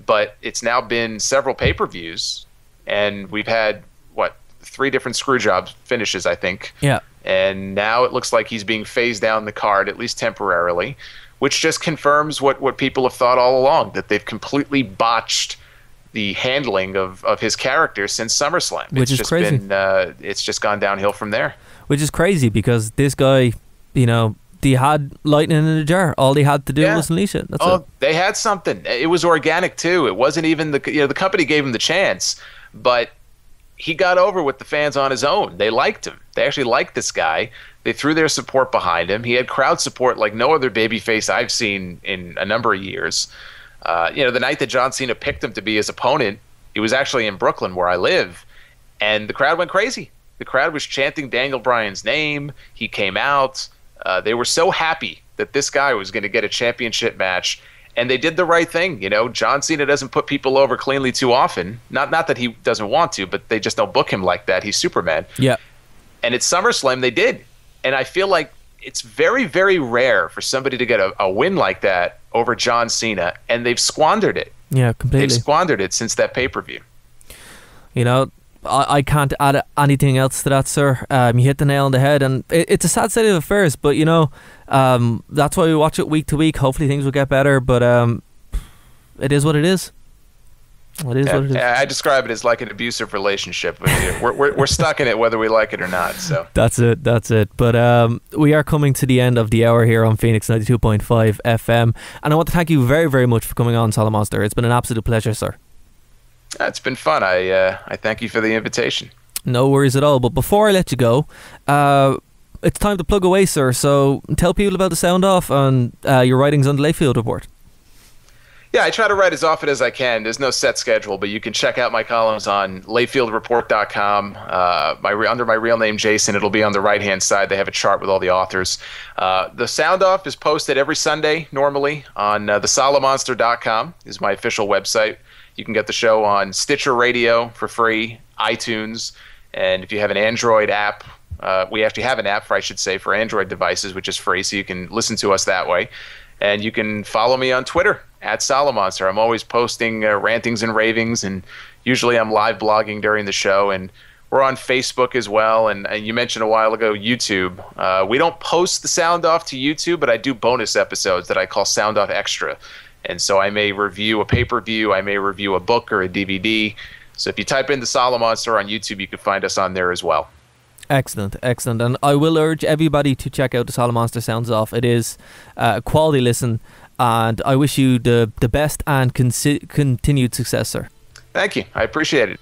but it's now been several pay-per-views, and we've had 3 different screwjob finishes, I think. Yeah. And now it looks like he's being phased down the card, at least temporarily, which just confirms what people have thought all along, that they've completely botched the handling of his character since SummerSlam. Which is crazy. It's just gone downhill from there. Which is crazy because this guy, they had lightning in a jar. All they had to do was unleash it. That's it. They had something. It was organic too. It wasn't even the company gave him the chance, but he got over with the fans on his own. They liked him. They actually liked this guy. They threw their support behind him. He had crowd support like no other babyface I've seen in a number of years. The night that John Cena picked him to be his opponent, it was actually in Brooklyn where I live, and the crowd went crazy. The crowd was chanting Daniel Bryan's name. He came out. They were so happy that this guy was going to get a championship match, and they did the right thing. John Cena doesn't put people over cleanly too often. Not that he doesn't want to, but they just don't book him like that. He's Superman. Yeah. And at SummerSlam, they did. And I feel like it's very, very rare for somebody to get a win like that over John Cena, and they've squandered it. Yeah, completely. They've squandered it since that pay-per-view. I can't add anything else to that, sir. You hit the nail on the head, and it's a sad state of affairs, but that's why we watch it week to week. Hopefully things will get better, but it is what it is. What it is. I describe it as like an abusive relationship. We're stuck in it whether we like it or not. So that's it. But we are coming to the end of the hour here on Phoenix 92.5 FM, and I want to thank you very, very much for coming on, Solomonster. It's been an absolute pleasure, sir. It's been fun. I thank you for the invitation. No worries at all. But before I let you go, it's time to plug away, sir. So tell people about the Sound Off and your writings on the Layfield Report. Yeah, I try to write as often as I can. There's no set schedule, but you can check out my columns on layfieldreport.com. Under my real name, Jason, it'll be on the right-hand side. They have a chart with all the authors. The Sound Off is posted every Sunday, normally, on the Solomonster.com is my official website. You can get the show on Stitcher Radio for free, iTunes, and if you have an Android app, we actually have an app, for Android devices, which is free, so you can listen to us that way. And you can follow me on Twitter, @Solomonster. I'm always posting rantings and ravings, and usually I'm live blogging during the show. And we're on Facebook as well. And you mentioned a while ago YouTube. We don't post the Sound Off to YouTube, but I do bonus episodes that I call Sound Off Extra. And so I may review a pay-per-view, I may review a book or a DVD. So if you type in the Solomonster on YouTube, you can find us on there as well. Excellent. And I will urge everybody to check out the Solomonster Sounds Off. It is a quality listen, and I wish you the best and continued success, sir. Thank you. I appreciate it.